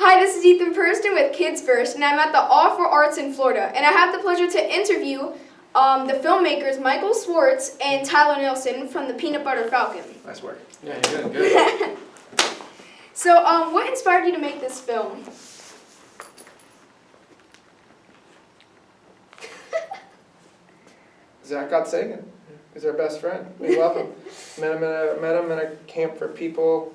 Hi, this is Ethan Purston with Kids First, and I'm at the All for Arts in Florida. And I have the pleasure to interview the filmmakers Michael Schwartz and Tyler Nilson from the Peanut Butter Falcon. Nice work. Yeah, you're doing good. So, what inspired you to make this film? Zack Gottsagen. He's our best friend. We love him. met him in a camp for people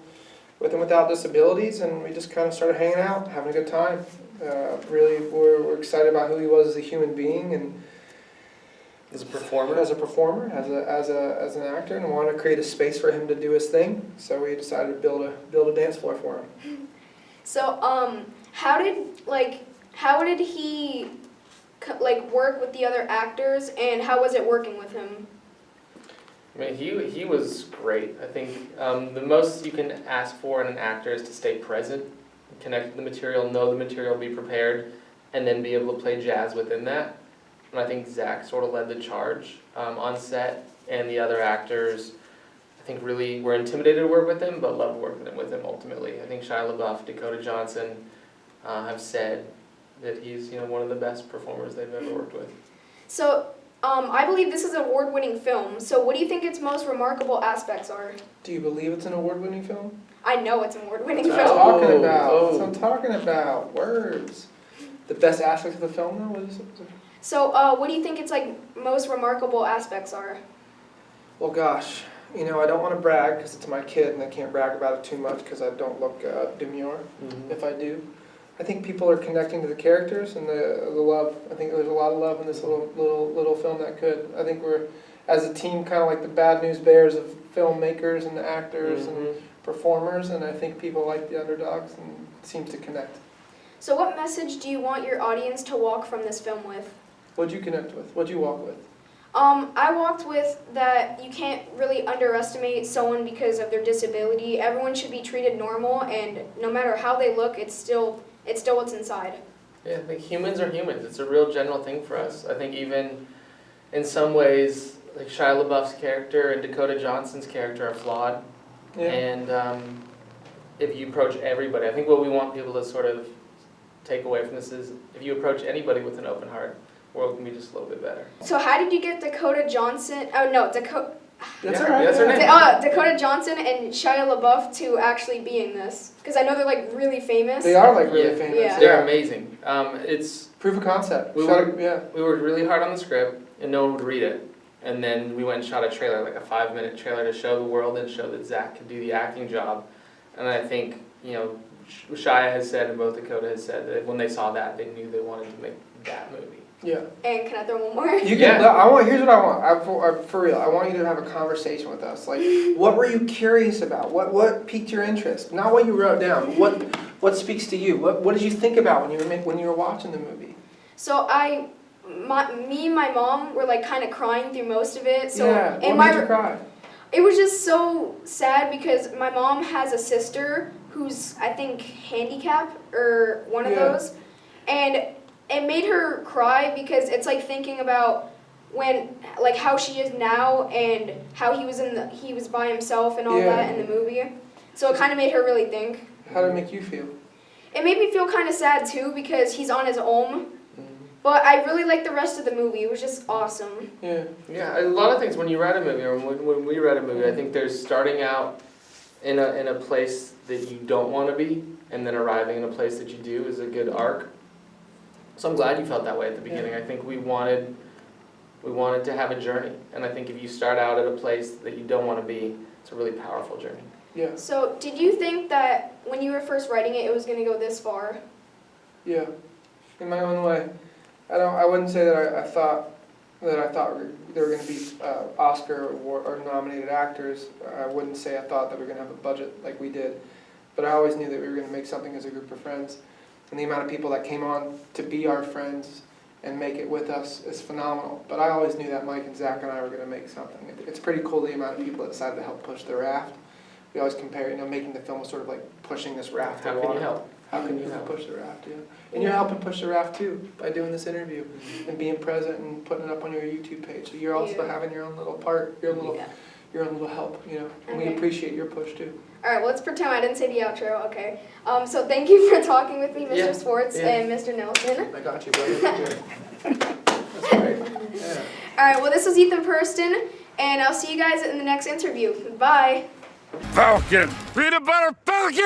with and without disabilities, and we just kind of started hanging out, having a good time. Really, we're excited about who he was as a human being and As a performer? as an actor, and wanted to create a space for him to do his thing. So we decided to build a dance floor for him. So, how did he work with the other actors, and how was it working with him? I mean, he was great. I think the most you can ask for in an actor is to stay present, connect to the material, know the material, be prepared, and then be able to play jazz within that. And I think Zack sort of led the charge on set, and the other actors, I think, really were intimidated to work with him, but loved working with him ultimately. I think Shia, LaBeouf, Dakota Johnson have said that he's one of the best performers they've ever worked with. So, I believe this is an award-winning film. So, what do you think its most remarkable aspects are? Do you believe it's an award-winning film? I know it's an award-winning That's film. what I'm talking about. Oh. That's what I'm talking about. Words. The best aspects of the film, though? What is it? So, what do you think its most remarkable aspects are? Well, gosh, I don't want to brag because it's my kid and I can't brag about it too much because I don't look demure if I do. I think people are connecting to the characters and the love. I think there's a lot of love in this little film that could. I think we're, as a team, kind of like the bad news bears of filmmakers and the actors and performers, and I think people like the underdogs and it seems to connect. So, what message do you want your audience to walk from this film with? What'd you connect with? What'd you walk with? I walked with that you can't really underestimate someone because of their disability. Everyone should be treated normal, and no matter how they look, it's still what's inside. Yeah, I think humans are humans. It's a real general thing for us. I think even in some ways, like Shia LaBeouf's character and Dakota Johnson's character are flawed. Yeah. And if you approach everybody, I think what we want people to sort of take away from this is if you approach anybody with an open heart, the world can be just a little bit better. So how did you get Dakota Johnson? Oh no, Dakota. That's Yeah, all right. that's her name. Dakota Johnson and Shia LaBeouf to actually be in this? Because I know they're really famous. They are really famous. Yeah. They're amazing. It's Proof of concept. We We worked really hard on the script, and no one would read it. And then we went and shot a trailer, like a 5-minute trailer, to show the world and show that Zack could do the acting job. And I think, Shia has said and both Dakota has said that when they saw that, they knew they wanted to make that movie. Yeah. And can I throw one more? You can. Yeah. Here's what I want. For real, I want you to have a conversation with us. Like, what were you curious about? What piqued your interest? Not what you wrote down. What speaks to you? What did you think about when you were watching the movie? So me and my mom were kind of crying through most of it. So yeah. What made you cry? It was just so sad because my mom has a sister who's, I think, handicapped or one of those. And it made her cry because it's thinking about when, how she is now and how he was by himself and all that in the movie. So it kind of made her really think. How did it make you feel? It made me feel kind of sad too because he's on his own. But I really liked the rest of the movie. It was just awesome. Yeah. Yeah, a lot of things when you write a movie, or when we write a movie, I think there's starting out in a place that you don't want to be, and then arriving in a place that you do is a good arc. So I'm glad you felt that way at the beginning. I think we wanted to have a journey, and I think if you start out at a place that you don't want to be, it's a really powerful journey. Yeah. So did you think that when you were first writing it was going to go this far? Yeah. In my own way. I wouldn't say that I thought there were going to be Oscar or nominated actors. I wouldn't say I thought that we were going to have a budget like we did, but I always knew that we were going to make something as a group of friends, and the amount of people that came on to be our friends and make it with us is phenomenal. But I always knew that Mike and Zack and I were going to make something. It's pretty cool the amount of people that decided to help push the raft. We always compare, making the film was sort of like pushing this raft. How can you help? How can you help push the raft? Yeah, and you're helping push the raft too by doing this interview and being present and putting it up on your YouTube page. So you're also having your own little part, your your own little help, you know, and we Okay. appreciate your push too. All right, well, let's pretend I didn't say the outro. Okay. So thank you for talking with me, Mr. Yeah. Schwartz Yeah. and Mr. Nilson. I got you, brother. That's great. Yeah. All right, well, this was Ethan Purston, and I'll see you guys in the next interview. Bye. Falcon! Peanut butter Falcon!